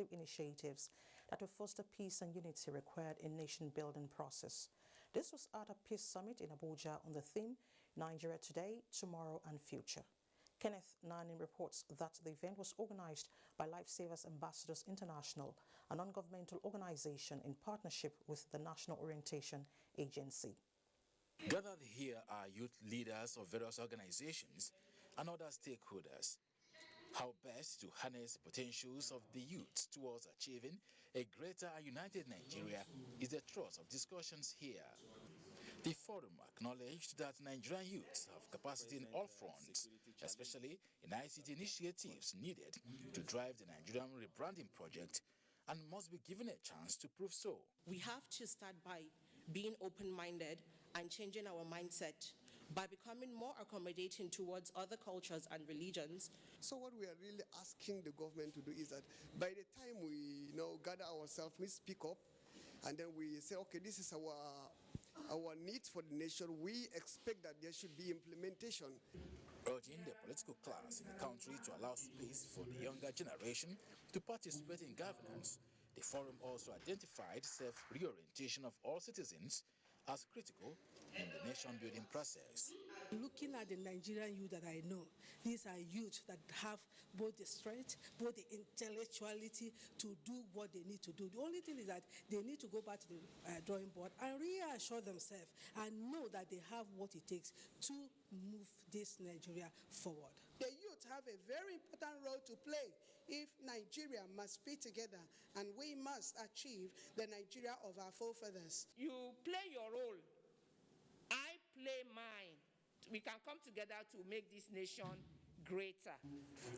initiatives that will foster peace and unity required in nation-building process. This was at a peace summit in Abuja on the theme Nigeria Today, Tomorrow and Future. Kenneth Nanim reports that the event was organized by Lifesavers Ambassadors International, a non-governmental organization in partnership with the National Orientation Agency. Gathered here are youth leaders of various organizations and other stakeholders. How best to harness potentials of the youth towards achieving a greater and united Nigeria is the thrust of discussions here. The forum acknowledged that Nigerian youths have capacity in all fronts, especially in ICT initiatives needed to drive the Nigerian rebranding project, and must be given a chance to prove so. We have to start by being open-minded and changing our mindset by becoming more accommodating towards other cultures and religions. So what we are really asking the government to do is that by the time we gather ourselves, we speak up, and then we say, okay, this is our needs for the nation. We expect that there should be implementation. Urging the political class in the country to allow space for the younger generation to participate in governance, the forum also identified self-reorientation of all citizens as critical in the nation-building process. Looking at the Nigerian youth that I know, these are youth that have both the strength, both the intellectuality to do what they need to do. The only thing is that they need to go back to the drawing board and reassure themselves and know that they have what it takes to move this Nigeria forward. The youth have a very important role to play if Nigeria must be together, and we must achieve the Nigeria of our forefathers. You play your role, I play mine. We can come together to make this nation greater.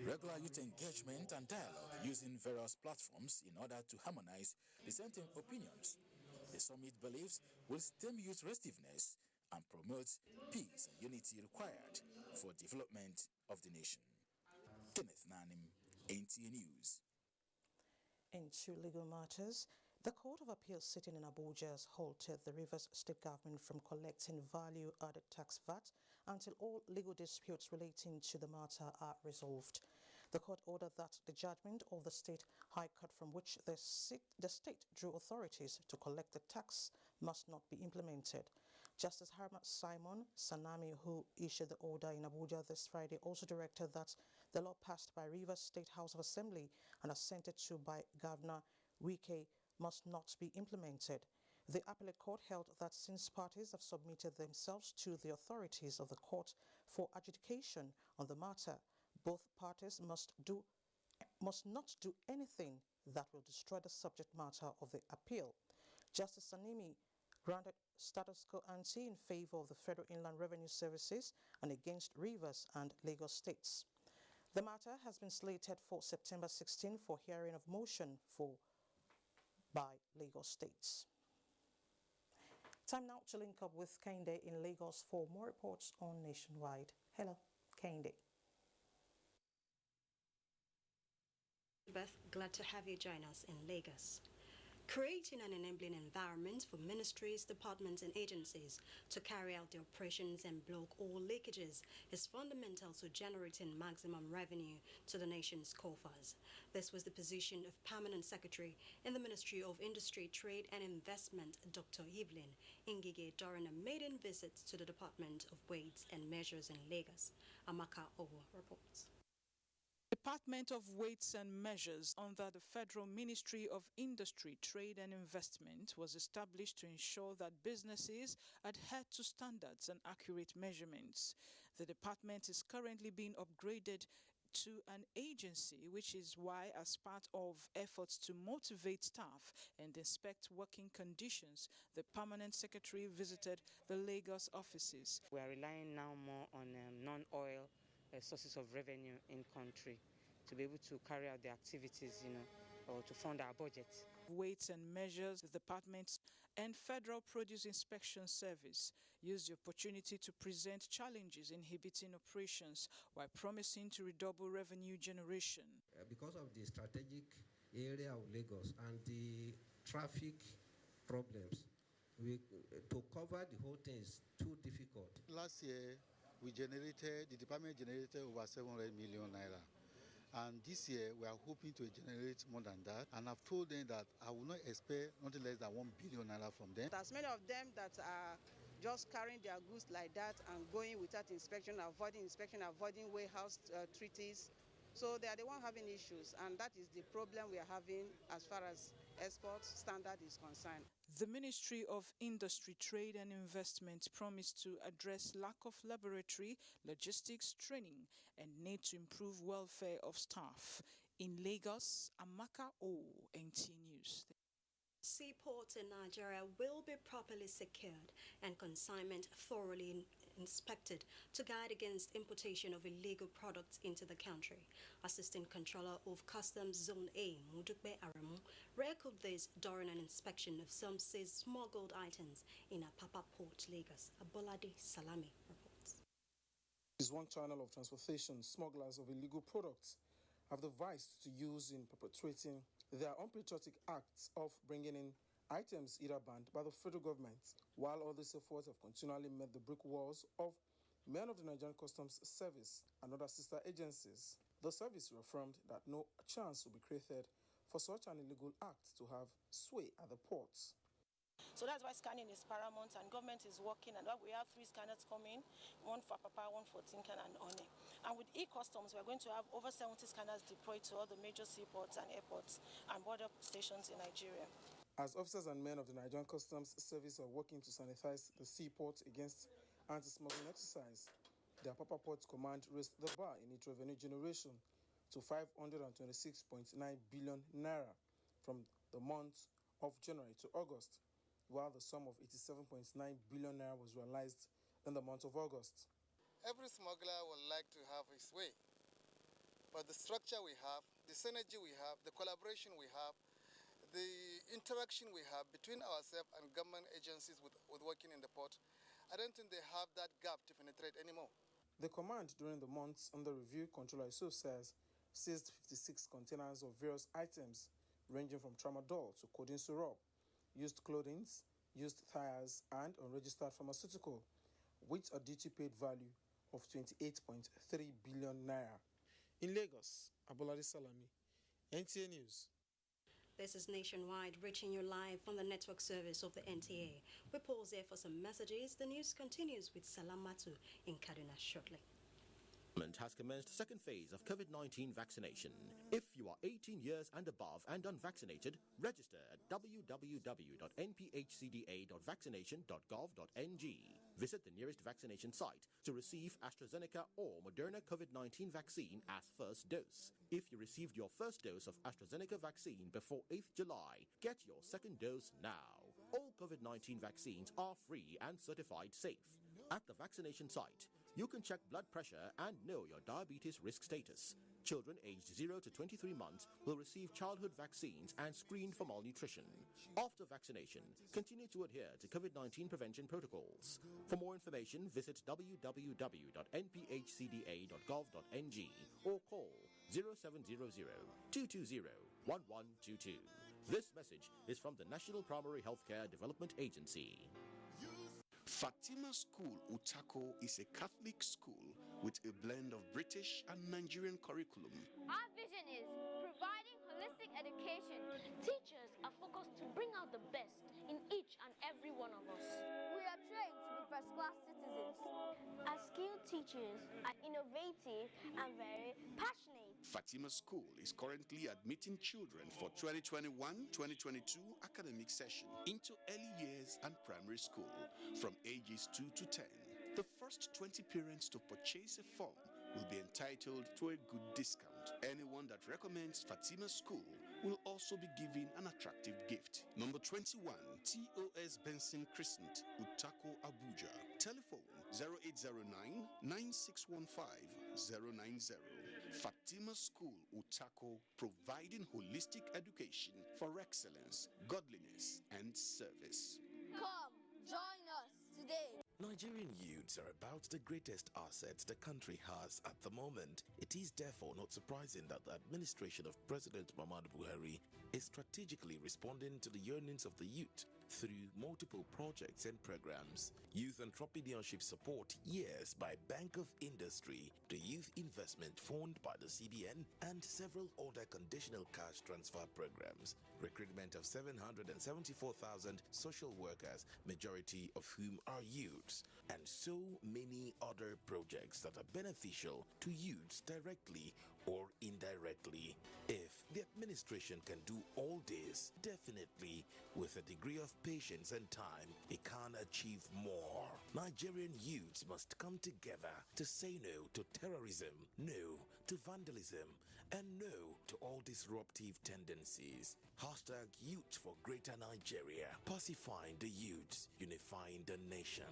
Regular youth engagement and dialogue using various platforms in order to harmonize dissenting opinions. The summit believes will stem youth restiveness and promote peace and unity required for development of the nation. Kenneth Nanim, NTA News. Into legal matters, the Court of Appeal sitting in Abuja has halted the Rivers State government from collecting value-added tax VAT until all legal disputes relating to the matter are resolved. The court ordered that the judgment of the State High Court from which the state drew authorities to collect the tax must not be implemented. Justice Harmat Simon Sanami, who issued the order in Abuja this Friday, also directed that the law passed by Rivers State House of Assembly and assented to by Governor Wike must not be implemented. The appellate court held that since parties have submitted themselves to the authorities of the court for adjudication on the matter, both parties must not do anything that will destroy the subject matter of the appeal. Justice Sanimi granted status quo ante in favor of the Federal Inland Revenue Services and against Rivers and Lagos states. The matter has been slated for September 16 for hearing of motion by Lagos states. Time now to link up with Kende in Lagos for more reports on Nationwide. Hello, Kende. Beth, glad to have you join us in Lagos. Creating an enabling environment for ministries, departments and agencies to carry out their operations and block all leakages is fundamental to generating maximum revenue to the nation's coffers. This was the position of Permanent Secretary in the Ministry of Industry, Trade and Investment, Dr. Evelyn Ngige, during a maiden visit to the Department of Weights and Measures in Lagos. Amaka Owo reports. Department of Weights and Measures under the Federal Ministry of Industry, Trade and Investment was established to ensure that businesses adhere to standards and accurate measurements. The department is currently being upgraded to an agency, which is why, as part of efforts to motivate staff and inspect working conditions, the Permanent Secretary visited the Lagos offices. We are relying now more on non-oil sources of revenue in country to be able to carry out the activities, or to fund our budget. Weights and Measures, the department and Federal Produce Inspection Service used the opportunity to present challenges inhibiting operations while promising to redouble revenue generation. Because of the strategic area of Lagos and the traffic problems, to cover the whole thing is too difficult. Last year, the department generated over 700 million naira. And this year, we are hoping to generate more than that. And I've told them that I will not expect nothing less than 1 billion naira from them. As many of them that are just carrying their goods like that and going without inspection, avoiding warehouse treaties. So they are the ones having issues, and that is the problem we are having as far as export standard is concerned. The Ministry of Industry, Trade and Investment promised to address lack of laboratory, logistics, training and need to improve welfare of staff. In Lagos, Amaka O, NTA News. Seaports in Nigeria will be properly secured and consignment thoroughly inspected to guide against importation of illegal products into the country. Assistant Controller of Customs Zone A, Mudukbe Aramu, recalled this during an inspection of some seized smuggled items in Apapa Port, Lagos. Abolade Salami reports. Is one channel of transportation smugglers of illegal products have devised to use in perpetrating their unpatriotic acts of bringing in items either banned by the federal government. While all these efforts have continually met the brick walls of men of the Nigerian Customs Service and other sister agencies, the service reaffirmed that no chance will be created for such an illegal act to have sway at the ports. So that's why scanning is paramount, and government is working, and we have 3 scanners coming, one for Papa, one for Tinkan and One. And with e-customs, we're going to have over 70 scanners deployed to all the major seaports and airports and border stations in Nigeria. As officers and men of the Nigerian Customs Service are working to sanitize the seaport against anti-smuggling exercise, the Apapa Port Command raised the bar in its revenue generation to 526.9 billion naira from the month of January to August, while the sum of 87.9 billion naira was realized in the month of August. Every smuggler would like to have his way, but the structure we have, the synergy we have, the collaboration we have, the interaction we have between ourselves and government agencies with working in the port, I don't think they have that gap to penetrate anymore. The command during the months under review, Controller Yusuf says, seized 56 containers of various items ranging from tramadol to codeine syrup, used clothing, used tires and unregistered pharmaceutical, with a duty-paid value of 28.3 billion naira. In Lagos, Abolade Salami, NTA News. This is Nationwide, reaching you live on the network service of the NTA. We pause there for some messages. The news continues with Salamatu in Kaduna shortly. Has commenced second phase of COVID-19 vaccination. If you are 18 years and above and unvaccinated, register at www.nphcda.vaccination.gov.ng. Visit the nearest vaccination site to receive AstraZeneca or Moderna COVID-19 vaccine as first dose. If you received your first dose of AstraZeneca vaccine before 8th July, get your second dose now. All COVID-19 vaccines are free and certified safe. At the vaccination site, you can check blood pressure and know your diabetes risk status. Children aged 0 to 23 months will receive childhood vaccines and screened for malnutrition. After vaccination, continue to adhere to COVID-19 prevention protocols. For more information, visit www.nphcda.gov.ng or call 0700-220-1122. This message is from the National Primary Healthcare Development Agency. Fatima School Utako is a Catholic school with a blend of British and Nigerian curriculum. Our vision is providing holistic education. Teachers are focused to bring out the best in each and every one of us. We are trained to be first-class citizens. Our skilled teachers are innovative and very passionate. Fatima School is currently admitting children for 2021-2022 academic session into early years and primary school from ages 2 to 10. The first 20 parents to purchase a form will be entitled to a good discount. Anyone that recommends Fatima School will also be given an attractive gift. Number 21, TOS Benson Crescent, Utako, Abuja. Telephone 0809-9615-090. Fatima School Utako, providing holistic education for excellence, godliness, and service. Come, join us today. Nigerian youths are about the greatest assets the country has at the moment. It is therefore not surprising that the administration of President Muhammadu Buhari is strategically responding to the yearnings of the youth through multiple projects and programs. Youth Entrepreneurship Support Years by Bank of Industry, the Youth Investment Fund by the CBN, and several other conditional cash transfer programs. Recruitment of 774,000 social workers, majority of whom are youths, and so many other projects that are beneficial to youths directly or indirectly. If the administration can do all this, definitely with a degree of patience and time, it can achieve more. Nigerian youths must come together to say no to terrorism, no to vandalism, and no to all disruptive tendencies. Hashtag Youth for Greater Nigeria. Pacifying the youths, unifying the nation.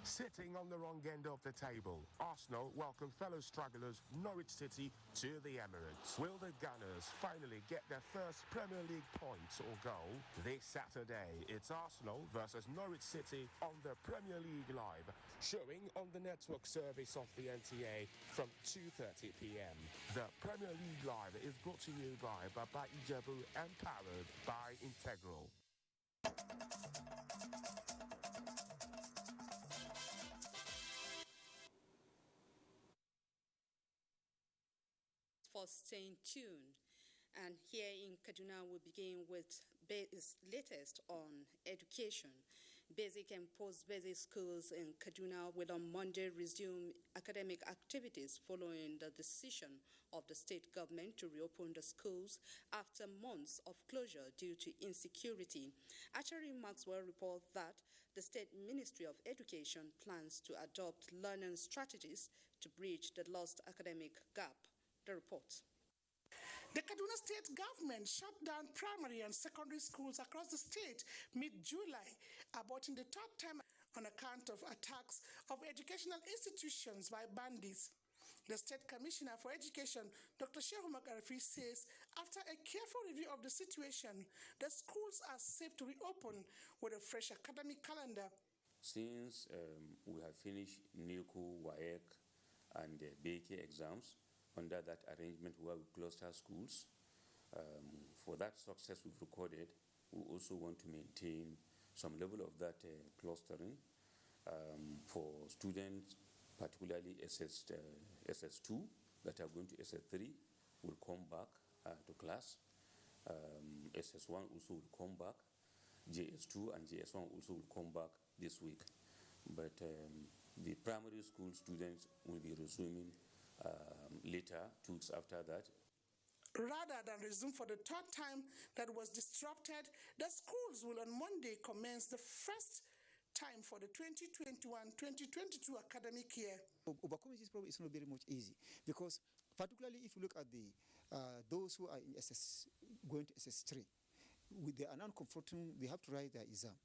Sitting on the wrong end of the table, Arsenal welcome fellow stragglers Norwich City to the Emirates. Will the Gunners finally get their first Premier League point or goal? This Saturday, it's Arsenal versus Norwich City on the Premier League Live, showing on the network service of the NTA from 2:30 p.m. The Premier League Live is brought to you by Baba Ijebu and powered by Integral. For staying tuned. And here in Kaduna, we begin with latest on education. Basic and post-basic schools in Kaduna will on Monday resume academic activities following the decision of the state government to reopen the schools after months of closure due to insecurity. Achari Maxwell reports that the State Ministry of Education plans to adopt learning strategies to bridge the lost academic gap. The report. The Kaduna State government shut down primary and secondary schools across the state mid-July, aborting the third time on account of attacks of educational institutions by bandits. The State Commissioner for Education, Dr. Shehu Magarifi, says after a careful review of the situation, the schools are safe to reopen with a fresh academic calendar. Since we have finished NICU, WAEC, and BK exams, under that arrangement where we closed our schools. For that success we've recorded, we also want to maintain some level of that clustering for students, particularly SS2 that are going to SS3 will come back to class. SS1 also will come back. JS2 and JS1 also will come back this week. But the primary school students will be resuming later, 2 weeks after that. Rather than resume for the third time that was disrupted, the schools will on Monday commence the first time for the 2021-2022 academic year. Overcoming this problem is not very much easy because particularly if you look at the those who are in going to SS3, they are now confronting, they have to write their exam.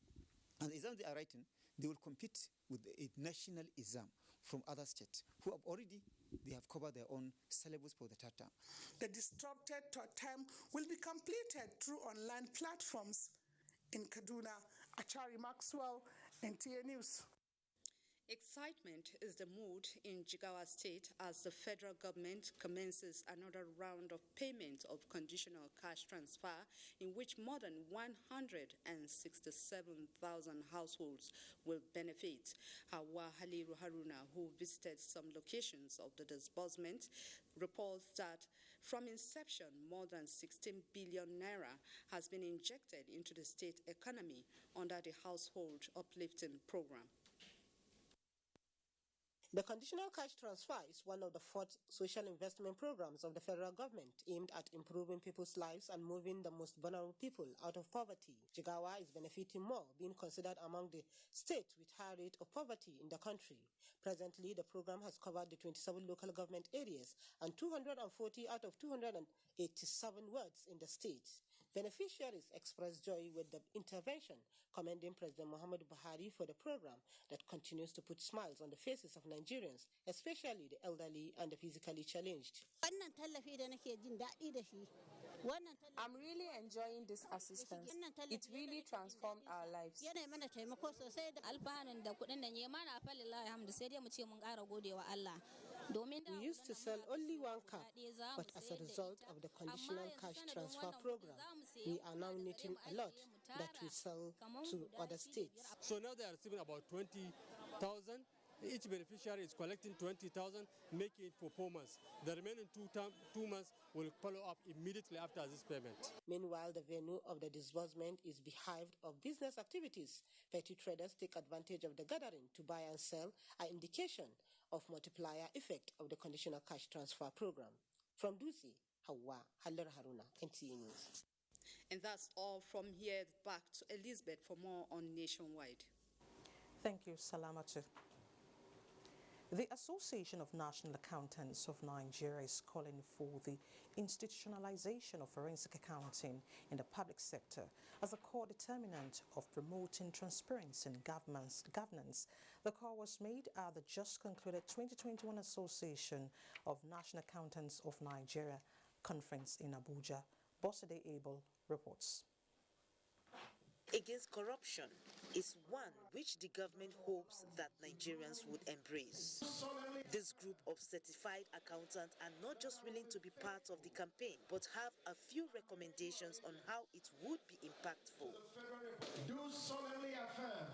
And the exam they are writing, they will compete with a national exam from other states who have already, they have covered their own syllabus for the third term. The disrupted third term will be completed through online platforms. In Kaduna, Achari Maxwell, NTA News. Excitement is the mood in Jigawa State as the federal government commences another round of payment of conditional cash transfer in which more than 167,000 households will benefit. Hawa Haliru Haruna, who visited some locations of the disbursement, reports that from inception, more than 16 billion naira has been injected into the state economy under the Household Uplifting Program. The conditional cash transfer is one of the 4 social investment programs of the federal government aimed at improving people's lives and moving the most vulnerable people out of poverty. Jigawa is benefiting more, being considered among the states with high rate of poverty in the country. Presently, the program has covered the 27 local government areas and 240 out of 287 wards in the state. Beneficiaries expressed joy with the intervention, commending President Muhammadu Buhari for the program that continues to put smiles on the faces of Nigerians, especially the elderly and the physically challenged. I'm really enjoying this assistance. It really transformed our lives. We used to sell only one cup, but as a result of the conditional cash transfer program, we are now knitting a lot that we sell to other states. So now they are receiving about 20,000. Each beneficiary is collecting 20,000, making it for 4 months. The remaining 2 months will follow up immediately after this payment. Meanwhile, the venue of the disbursement is beehive of business activities. Petty traders take advantage of the gathering to buy and sell, an indication of multiplier effect of the conditional cash transfer program. From Dusi, Hawa, Haller Haruna, NTA News. And that's all from here. Back to Elizabeth for more on Nationwide. Thank you, Salamatu. The Association of National Accountants of Nigeria is calling for the institutionalization of forensic accounting in the public sector as a core determinant of promoting transparency in governance. The call was made at the just concluded 2021 Association of National Accountants of Nigeria conference in Abuja. Bosede Abel reports. Against corruption is one which the government hopes that Nigerians would embrace. This group of certified accountants are not just willing to be part of the campaign, but have a few recommendations on how it would be impactful. Do solemnly affirm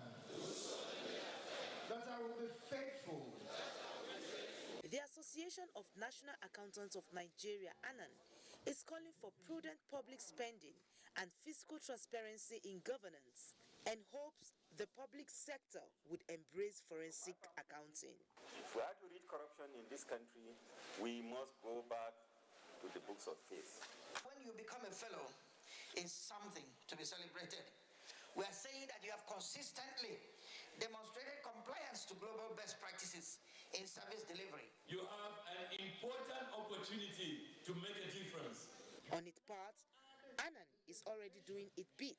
that I will be faithful. The Association of National Accountants of Nigeria, ANAN, is calling for prudent public spending and fiscal transparency in governance and hopes the public sector would embrace forensic accounting. If we are to rid corruption in this country, we must go back to the books of faith. When you become a fellow, it's something to be celebrated. We are saying that you have consistently demonstrated compliance to global best practices in service delivery. You have an important opportunity to make a difference. On its part, ANAN is already doing its bit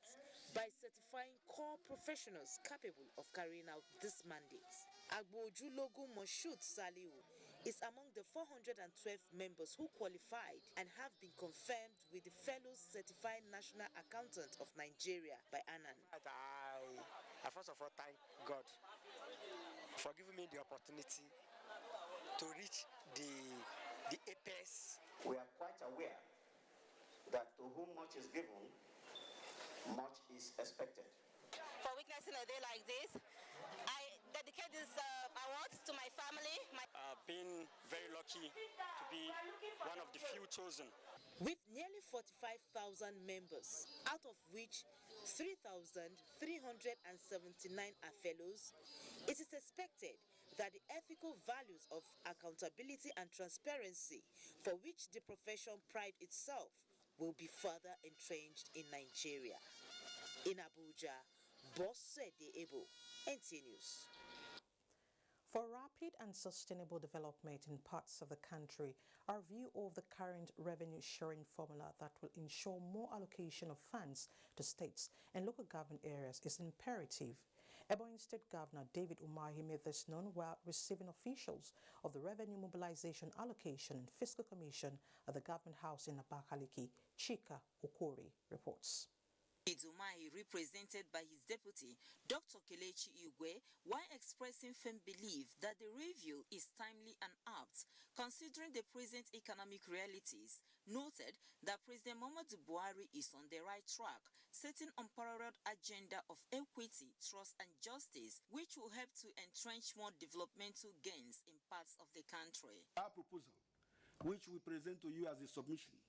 by certifying core professionals capable of carrying out this mandate. Abuja Moshood Saliu is among the 412 members who qualified and have been confirmed with the Fellows Certified National Accountant of Nigeria by ANAN. I first of all thank God for giving me the opportunity to reach the apex. We are quite aware that to whom much is given, much is expected. For witnessing a day like this, I dedicate this award to my family. I've been very lucky to be one of the few chosen. With nearly 45,000 members, out of which 3,379 are fellows, it is expected that the ethical values of accountability and transparency, for which the profession prides itself, will be further entrenched in Nigeria. In Abuja, Bosede Ebo, NTA News. For rapid and sustainable development in parts of the country, our view of the current revenue sharing formula that will ensure more allocation of funds to states and local government areas is imperative. Ebonyi State Governor David Umahi made this known while receiving officials of the Revenue Mobilization Allocation and Fiscal Commission at the Government House in Abakaliki. Chika Okori reports. Umahi, represented by his deputy, Dr. Kelechi Igwe, while expressing firm belief that the review is timely and apt, considering the present economic realities, noted that President Muhammadu Buhari is on the right track, setting unparalleled agenda of equity, trust and justice, which will help to entrench more developmental gains in parts of the country. Our proposal, which we present to you as a submission,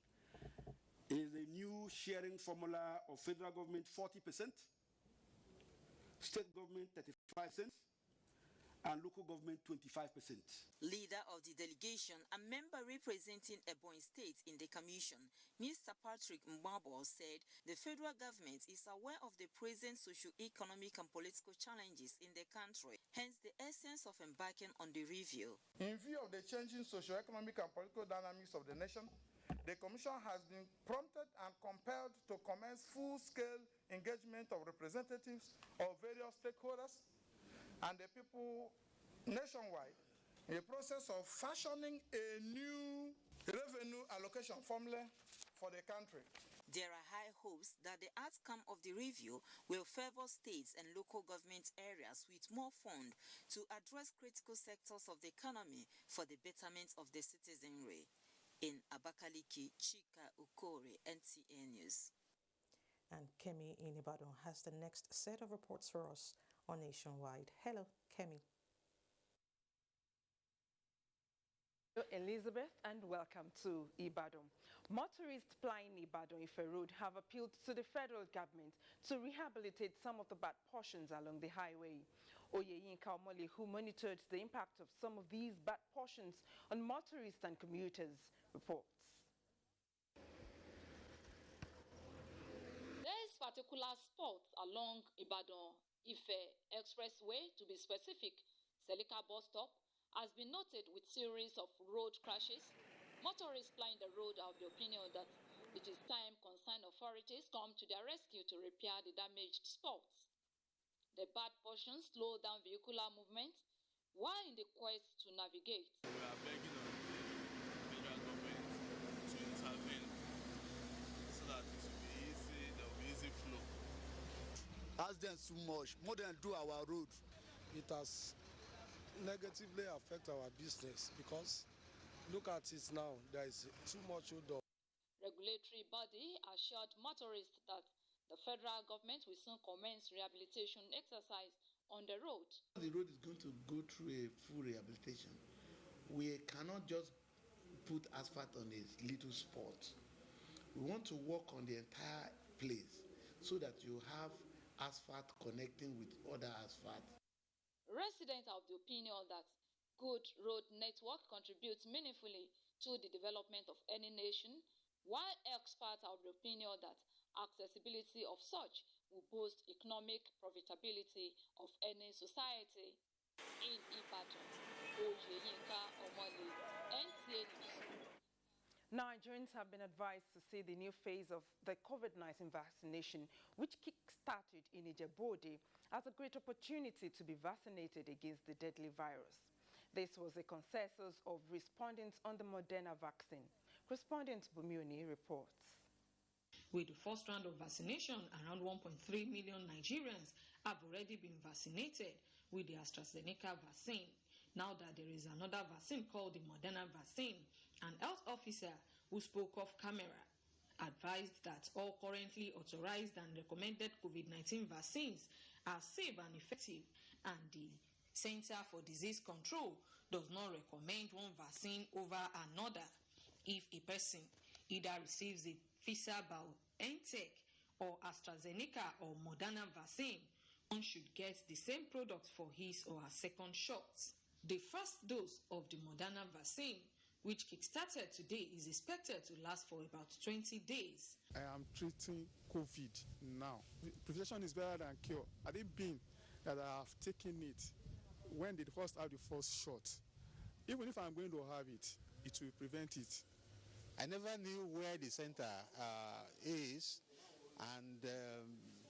is a new sharing formula of federal government 40%, state government 35%, and local government 25%. Leader of the delegation and member representing Ebonyi State in the commission, Mr. Patrick Mbabo, said the federal government is aware of the present socio-economic and political challenges in the country, hence the essence of embarking on the review. In view of the changing socio-economic and political dynamics of the nation, the Commission has been prompted and compelled to commence full-scale engagement of representatives of various stakeholders and the people nationwide in the process of fashioning a new revenue allocation formula for the country. There are high hopes that the outcome of the review will favor states and local government areas with more funds to address critical sectors of the economy for the betterment of the citizenry. In Abakaliki, Chika Ukore, NTA News. And Kemi in Ibadan has the next set of reports for us on Nationwide. Hello, Kemi. Hello, Elizabeth, and welcome to Ibadan. Motorists plying Ibadan Ife Road have appealed to the federal government to rehabilitate some of the bad portions along the highway. Oyeyinka Omole, who monitored the impact of some of these bad portions on motorists and commuters, reports. There is particular spot along Ibadan Ife Expressway, to be specific, Selika bus stop, has been noted with series of road crashes. Motorists plying the road are of the opinion that it is time concerned authorities come to their rescue to repair the damaged spots. The bad portions slow down vehicular movement while in the quest to navigate. We are begging on the federal government to intervene so that it will be easy, there will be easy flow. Ask them too much, more than do our road. It has negatively affect our business because look at it now, there is too much odor. Regulatory body assured motorists that the federal government will soon commence rehabilitation exercise on the road. The road is going to go through a full rehabilitation. We cannot just put asphalt on a little spot. We want to work on the entire place so that you have asphalt connecting with other asphalt. Residents are of the opinion that good road network contributes meaningfully to the development of any nation, while experts are of the opinion that accessibility of such will boost economic profitability of any society. In Ibadan, Oyeyinka Omole, NTA News. Nigerians have been advised to see the new phase of the COVID-19 vaccination, which kick-started in Ijebu-Ode, as a great opportunity to be vaccinated against the deadly virus. This was a consensus of respondents on the Moderna vaccine. Respondent Bumioni reports. With the first round of vaccination, around 1.3 million Nigerians have already been vaccinated with the AstraZeneca vaccine. Now that there is another vaccine called the Moderna vaccine, an health officer who spoke off camera advised that all currently authorized and recommended COVID-19 vaccines are safe and effective, and the Center for Disease Control does not recommend one vaccine over another. If a person either receives the Pfizer-BioNTech or AstraZeneca or Moderna vaccine, one should get the same product for his or her second shots. The first dose of the Moderna vaccine, which kickstarted today, is expected to last for about 20 days. I am treating COVID now. Prevention is better than cure. Had it been that I have taken it when they first have the first shot, even if I'm going to have it, it will prevent it. I never knew where the center is, and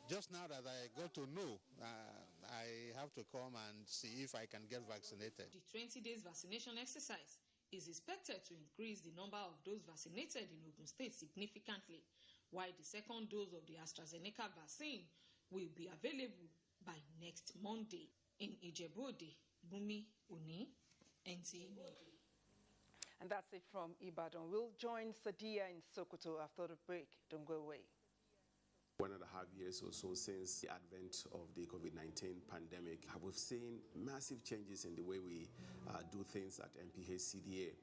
just now that I got to know, I have to come and see if I can get vaccinated. The 20 days vaccination exercise is expected to increase the number of those vaccinated in Ogun State significantly, while the second dose of the AstraZeneca vaccine will be available by next Monday. In Ijebu-Ode, Bumi Oni, NTA Media. And that's it from Ibadan. We'll join Sadia in Sokoto after the break. Don't go away. 1.5 years or so since the advent of the COVID-19 pandemic, we've seen massive changes in the way we do things at NPH-CDA.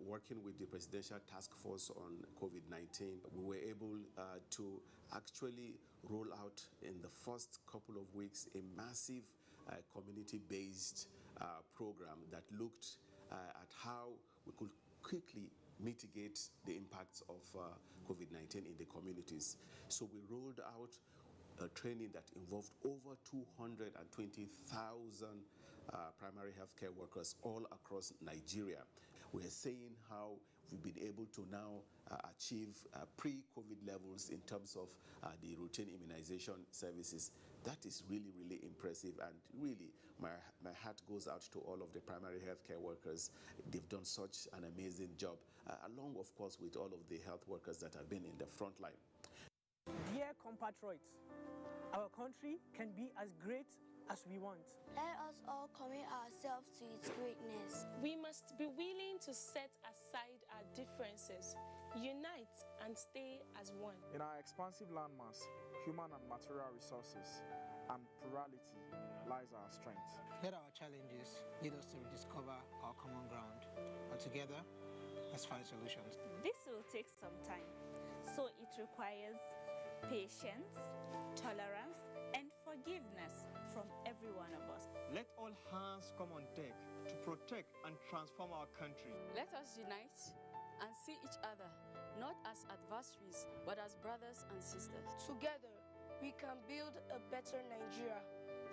Working with the Presidential Task Force on COVID-19, we were able to actually roll out in the first couple of weeks a massive community-based program that looked at how we could quickly mitigate the impacts of COVID-19 in the communities. So we rolled out a training that involved over 220,000 primary healthcare workers all across Nigeria. We are seeing how we've been able to now achieve pre-COVID levels in terms of the routine immunization services. That is really, really impressive, and really my heart goes out to all of the primary healthcare workers. They've done such an amazing job, along, of course, with all of the health workers that have been in the front line. Dear compatriots, our country can be as great as we want. Let us all commit ourselves to its greatness. We must be willing to set aside our differences, unite and stay as one. In our expansive landmass, human and material resources, and plurality lies our strength. Let our challenges lead us to rediscover our common ground, and together, let's find solutions. This will take some time, so it requires patience, tolerance, and forgiveness from every one of us. Let all hands come on deck to protect and transform our country. Let us unite and see each other not as adversaries, but as brothers and sisters. Together, we can build a better Nigeria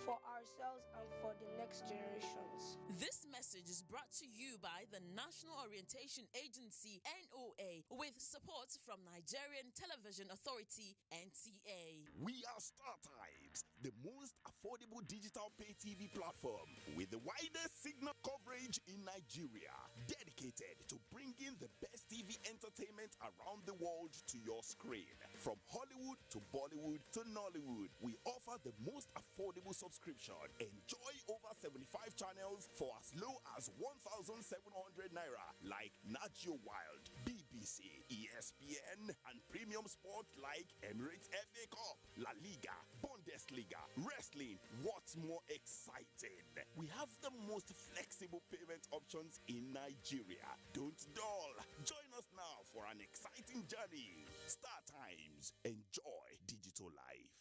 for ourselves and for the next generations. This message is brought to you by the National Orientation Agency, NOA, with support from Nigerian Television Authority, NTA. We are StarTimes, the most affordable digital pay TV platform with the widest signal coverage in Nigeria, dedicated to bringing the best TV entertainment around the world to your screen. From Hollywood to Bollywood to Nollywood, we offer the most affordable subscription. Enjoy over 75 channels for as low as 1,700 naira, like Nat Geo Wild, BBC, ESPN, and premium sports like Emirates FA Cup, La Liga, Bundesliga, wrestling. What's more exciting? We have the most flexible payment options in Nigeria. Don't dull. Join us now for an exciting journey. StarTimes. Enjoy digital life.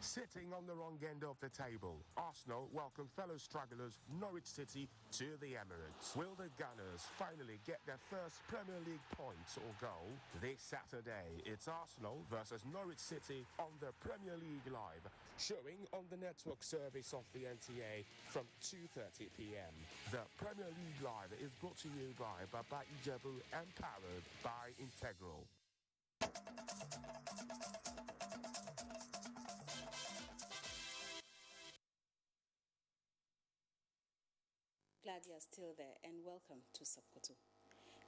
Sitting on the wrong end of the table, Arsenal welcome fellow strugglers Norwich City to the Emirates. Will the Gunners finally get their first Premier League points or goal? This Saturday, it's Arsenal versus Norwich City on the Premier League Live, showing on the network service of the NTA from 2:30 p.m. The Premier League Live is brought to you by Baba Ijebu and powered by Integral. Glad you are still there, and welcome to Sokoto.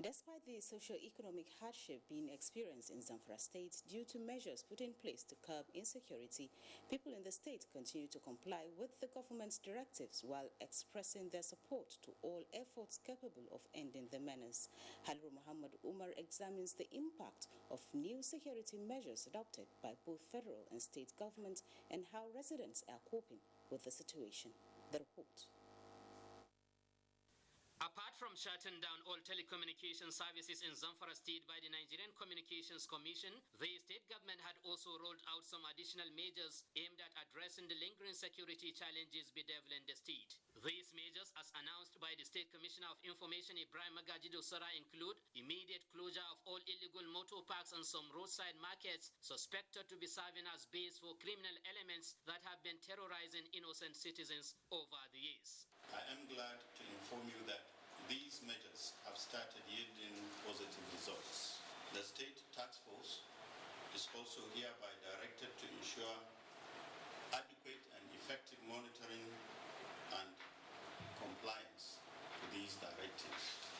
Despite the socio-economic hardship being experienced in Zamfara state due to measures put in place to curb insecurity, people in the state continue to comply with the government's directives while expressing their support to all efforts capable of ending the menace. Haliru Muhammad Umar examines the impact of new security measures adopted by both federal and state governments and how residents are coping with the situation. The report. Apart from shutting down all telecommunication services in Zamfara state by the Nigerian Communications Commission, the state government had also rolled out some additional measures aimed at addressing the lingering security challenges bedeviling the state. These measures, as announced by the State Commissioner of Information Ibrahim Magajido Sara, include immediate closure of all illegal motor parks and some roadside markets suspected to be serving as base for criminal elements that have been terrorizing innocent citizens over the years. I am glad to inform you that these measures have started yielding positive results. The State Task Force is also hereby directed to ensure adequate and effective monitoring and compliance to these directives.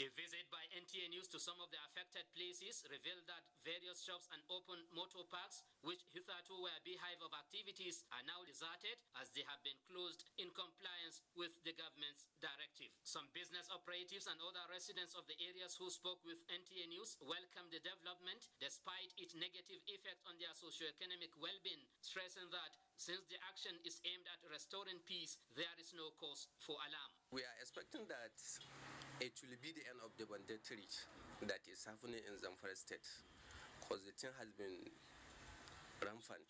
A visit by NTA News to some of the affected places revealed that various shops and open motor parks, which hitherto were a beehive of activities, are now deserted as they have been closed in compliance with the government's directive. Some business operatives and other residents of the areas who spoke with NTA News welcomed the development despite its negative effect on their socio-economic well-being, stressing that since the action is aimed at restoring peace, there is no cause for alarm. We are expecting that it will be the end of the banditry that is happening in Zamfara state, because the thing has been rampant.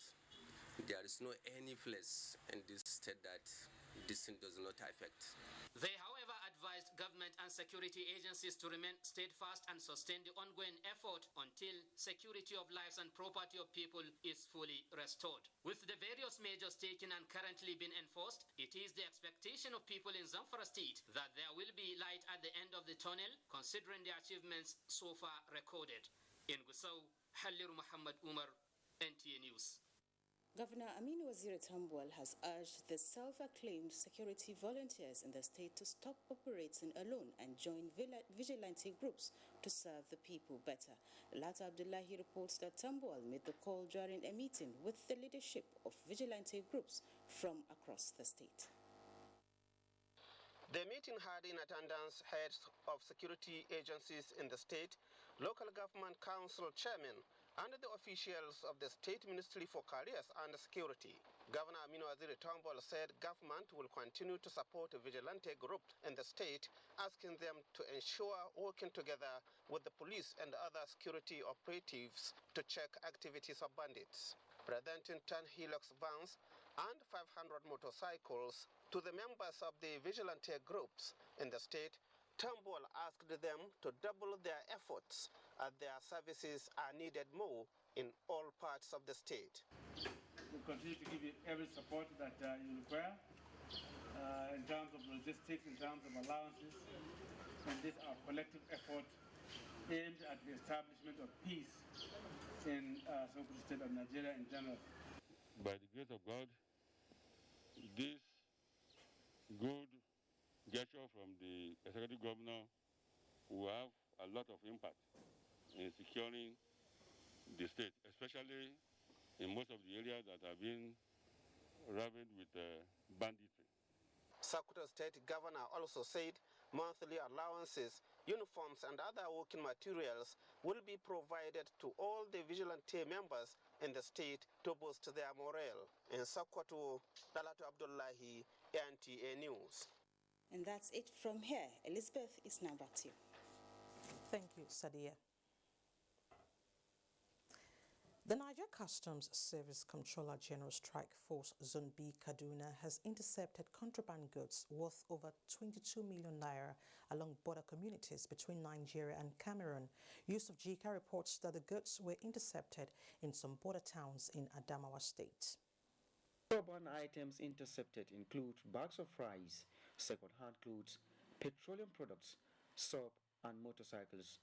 There is no any place in this state that this thing does not affect. They, however, advise advised government and security agencies to remain steadfast and sustain the ongoing effort until security of lives and property of people is fully restored. With the various measures taken and currently being enforced, it is the expectation of people in Zamfara State that there will be light at the end of the tunnel, considering the achievements so far recorded. In Gusau, Halliru Muhammad Umar, NTA News. Governor Aminu Waziri Tambuwal has urged the self-acclaimed security volunteers in the state to stop operating alone and join vigilante groups to serve the people better. Lata Abdullahi reports that Tambuwal made the call during a meeting with the leadership of vigilante groups from across the state. The meeting had in attendance heads of security agencies in the state, local government council chairmen, and the officials of the State Ministry for Careers and Security. Governor Aminu Waziri Tambuwal said government will continue to support a vigilante group in the state, asking them to ensure working together with the police and other security operatives to check activities of bandits. Presenting 10 Hilux vans and 500 motorcycles to the members of the vigilante groups in the state, Tambuwal asked them to double their efforts as their services are needed more in all parts of the state. We'll continue to give you every support that you require in terms of logistics, in terms of allowances, and this our collective effort aimed at the establishment of peace in South State of Nigeria in general. By the grace of God, this good gesture from the executive governor will have a lot of impact in securing the state, especially in most of the areas that have been ravaged with banditry. Sokoto State Governor also said monthly allowances, uniforms and other working materials will be provided to all the vigilante members in the state to boost their morale. In Sokoto, Dalatu Abdullahi, NTA News. And that's it from here. Elizabeth is now back to you. Thank you, Sadia. The Niger Customs Service Comptroller General Strike Force Zone B Kaduna has intercepted contraband goods worth over 22 million naira along border communities between Nigeria and Cameroon. Yusuf Jika reports that the goods were intercepted in some border towns in Adamawa State. Contraband items intercepted include bags of rice, second-hand clothes, petroleum products, soap, and motorcycles.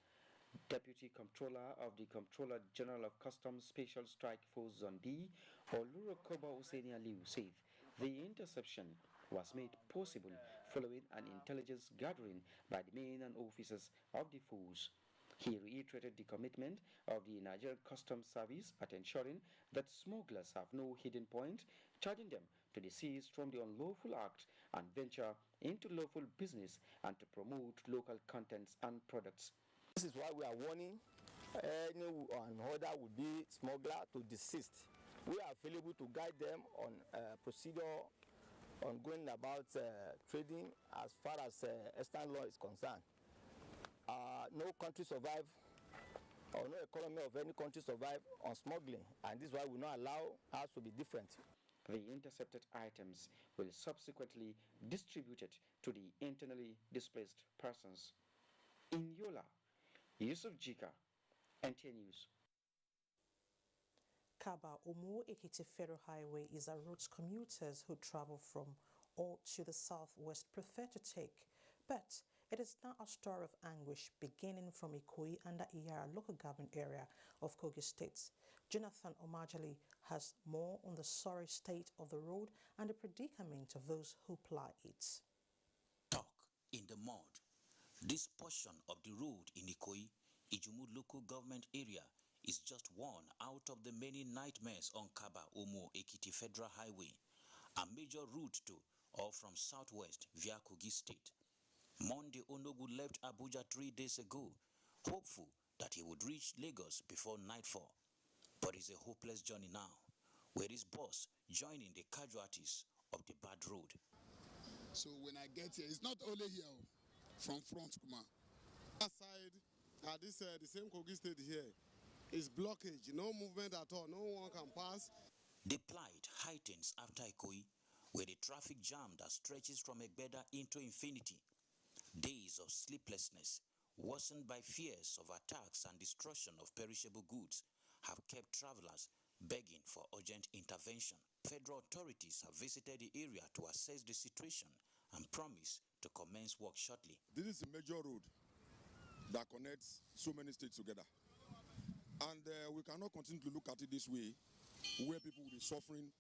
Deputy Comptroller of the Comptroller General of Customs Special Strike Force Zone B, Oluro Koba Husseini Aliu, said the interception was made possible following an intelligence gathering by the men and officers of the force. He reiterated the commitment of the Nigerian Customs Service at ensuring that smugglers have no hidden point, charging them to desist from the unlawful act and venture into lawful business and to promote local contents and products. This is why we are warning anyone order would be smuggler to desist. We are available to guide them on procedure on going about trading as far as Eastern law is concerned. No country survive or no economy of any country survive on smuggling, and this is why we not allow us to be different. The intercepted items will subsequently distributed to the internally displaced persons. In Yola, Yusuf Jika, NTA News. Kaba Omo Ekiti Federal Highway is a route commuters who travel from or to the southwest prefer to take, but it is now a story of anguish beginning from Ikoyi under Iyara local government area of Kogi State. Jonathan Omajali has more on the sorry state of the road and the predicament of those who ply it. Talk in the mud. This portion of the road in Ikoyi, Ijumu local government area, is just one out of the many nightmares on Kaba Omo Ekiti Federal Highway, a major route to or from southwest via Kogi State. Monday Onogu left Abuja 3 days ago, hopeful that he would reach Lagos before nightfall. But it's a hopeless journey now, with his boss joining the casualties of the bad road. So when I get here, it's not only here, from front, Kuma. Aside, this the same Kogi State here, is blockage, no movement at all, no one can pass. The plight heightens after Ikoyi, where the traffic jam that stretches from Egbeda into infinity. Days of sleeplessness, worsened by fears of attacks and destruction of perishable goods, have kept travelers begging for urgent intervention. Federal authorities have visited the area to assess the situation and promise to commence work shortly. This is a major road that connects so many states together. And we cannot continue to look at it this way, where people will be suffering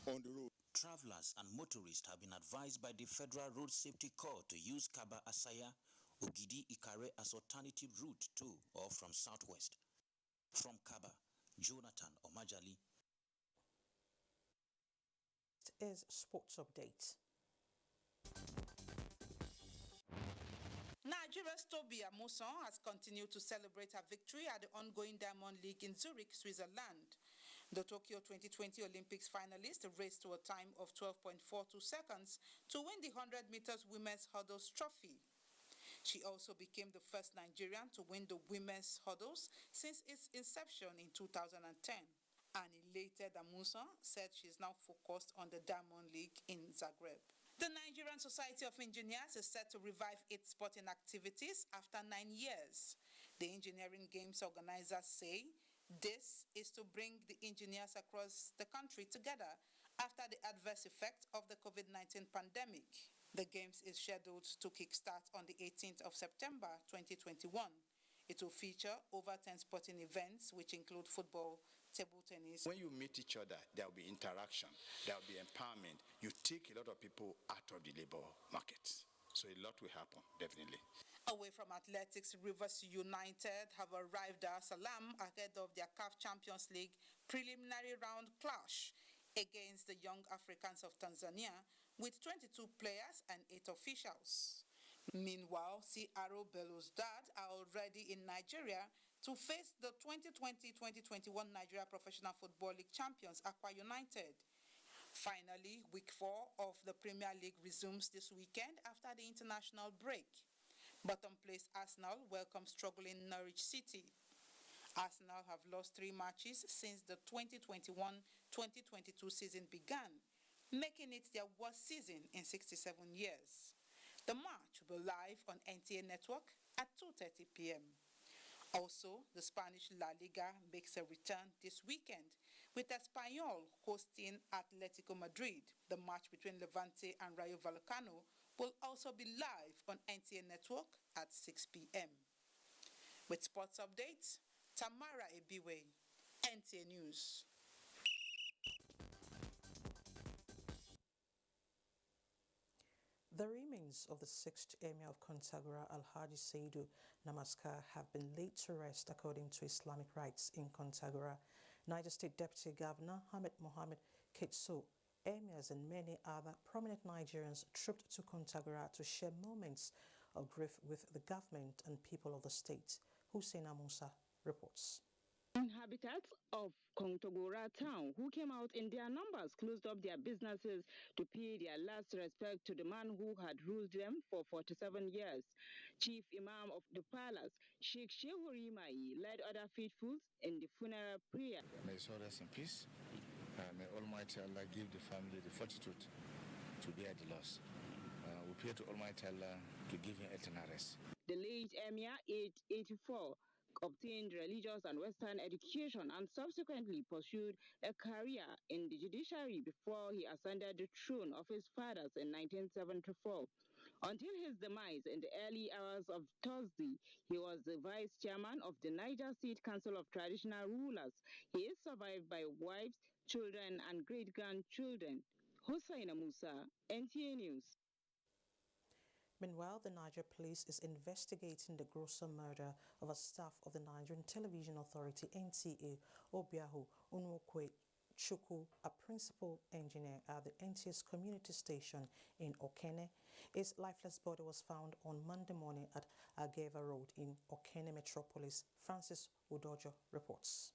on the road. Travelers and motorists have been advised by the Federal Road Safety Corps to use Kaba Asaya, Ogidi Ikare as alternative route to or from southwest. From Kaba, Jonathan Omajali. It is Sports Update. Nigeria's Toby Amuson has continued to celebrate her victory at the ongoing Diamond League in Zurich, Switzerland. The Tokyo 2020 Olympics finalist raced to a time of 12.42 seconds to win the 100 meters women's hurdles trophy. She also became the first Nigerian to win the women's hurdles since its inception in 2010. An elated Amuson said she is now focused on the Diamond League in Zagreb. The Nigerian Society of Engineers is set to revive its sporting activities after 9 years. The engineering games organizers say this is to bring the engineers across the country together after the adverse effect of the COVID-19 pandemic. The games is scheduled to kickstart on the 18th of September 2021. It will feature over 10 sporting events, which include football, table tennis. When you meet each other, there will be interaction, there will be empowerment. You take a lot of people out of the labor market. So a lot will happen, definitely. Away from athletics, Rivers United have arrived at Salam ahead of their CAF Champions League preliminary round clash against the Young Africans of Tanzania with 22 players and 8 officials. Meanwhile, CRO Belouizdad are already in Nigeria to face the 2020-2021 Nigeria Professional Football League champions, Akwa United. Finally, week 4 of the Premier League resumes this weekend after the international break. Bottom place Arsenal welcomes struggling Norwich City. Arsenal have lost 3 matches since the 2021-2022 season began, making it their worst season in 67 years. The match will be live on NTA network at 2:30 p.m. Also, the Spanish La Liga makes a return this weekend with Espanyol hosting Atletico Madrid. The match between Levante and Rayo Vallecano will also be live on NTA network at 6 p.m. With sports updates, Tamara Ebiwe, NTA News. The remains of the 6th Emir of Kontagora, Alhaji Saidu Namaskar, have been laid to rest according to Islamic rites in Kontagora. Niger State Deputy Governor Hamid Mohammed Ketso, emirs and many other prominent Nigerians trooped to Kontagora to share moments of grief with the government and people of the state. Hussein Musa reports. Inhabitants of Kontagora town who came out in their numbers closed up their businesses to pay their last respect to the man who had ruled them for 47 years. Chief Imam of the palace, Sheikh Shehu Rimai, led other faithfuls in the funeral prayer. May his soul rest in peace. May Almighty Allah give the family the fortitude to bear the loss. We pray to Almighty Allah to give him eternal rest. The late Emir, aged 84, obtained religious and Western education and subsequently pursued a career in the judiciary before he ascended the throne of his fathers in 1974. Until his demise in the early hours of Thursday, he was the vice chairman of the Niger State Council of Traditional Rulers. He is survived by wives, children, and great-grandchildren. Hussein Musa, NTA News. Meanwhile, the Niger police is investigating the gruesome murder of a staff of the Nigerian Television Authority, NTA, Obiahu Unwokwe Chukwu, a principal engineer at the NTA's community station in Okene. His lifeless body was found on Monday morning at Ageva Road in Okene Metropolis. Francis Udojo reports.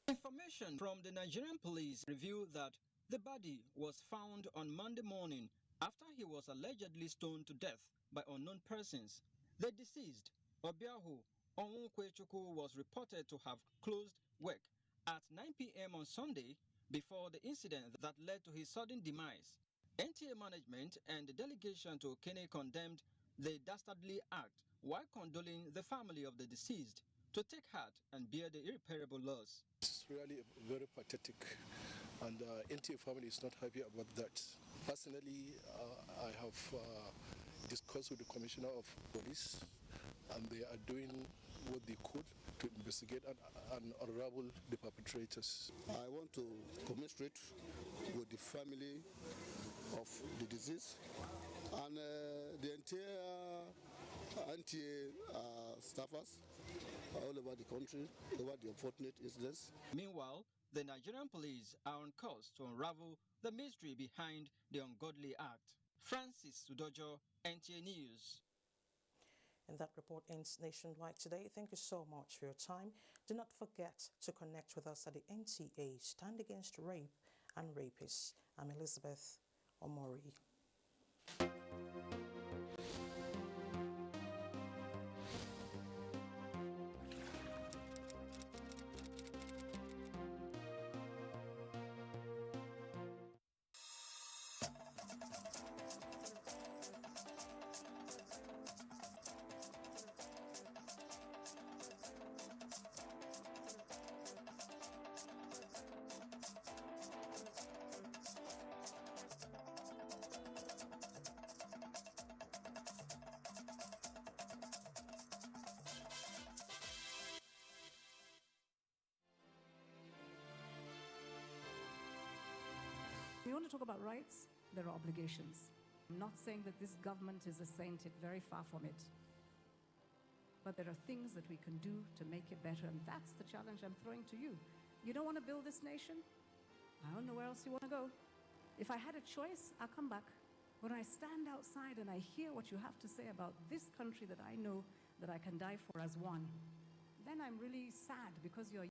Information from the Nigerian police revealed that the body was found on Monday morning after he was allegedly stoned to death by unknown persons. The deceased, Obiahu Onwukwechukwu, was reported to have closed work at 9 p.m. on Sunday before the incident that led to his sudden demise. NTA management and the delegation to Okene condemned the dastardly act while condoling the family of the deceased to take heart and bear the irreparable loss. It's really very pathetic, and NTA family is not happy about that. Personally, I have discussed with the Commissioner of Police, and they are doing what they could to investigate and unravel the perpetrators. I want to commiserate with the family of the deceased and the entire NTA staffers all over the country over the unfortunate incidents. Meanwhile, the Nigerian police are on course to unravel the mystery behind the ungodly act. Francis Sudojo, NTA News. And that report ends nationwide today. Thank you so much for your time. Do not forget to connect with us at the NTA Stand Against Rape and Rapists. I'm Elizabeth Omori. We want to talk about rights, there are obligations. I'm not saying that this government is a saint, it's very far from it. But there are things that we can do to make it better, and that's the challenge I'm throwing to you. You don't want to build this nation? I don't know where else you want to go. If I had a choice, I'll come back. When I stand outside and I hear what you have to say about this country that I know that I can die for as one, then I'm really sad because you're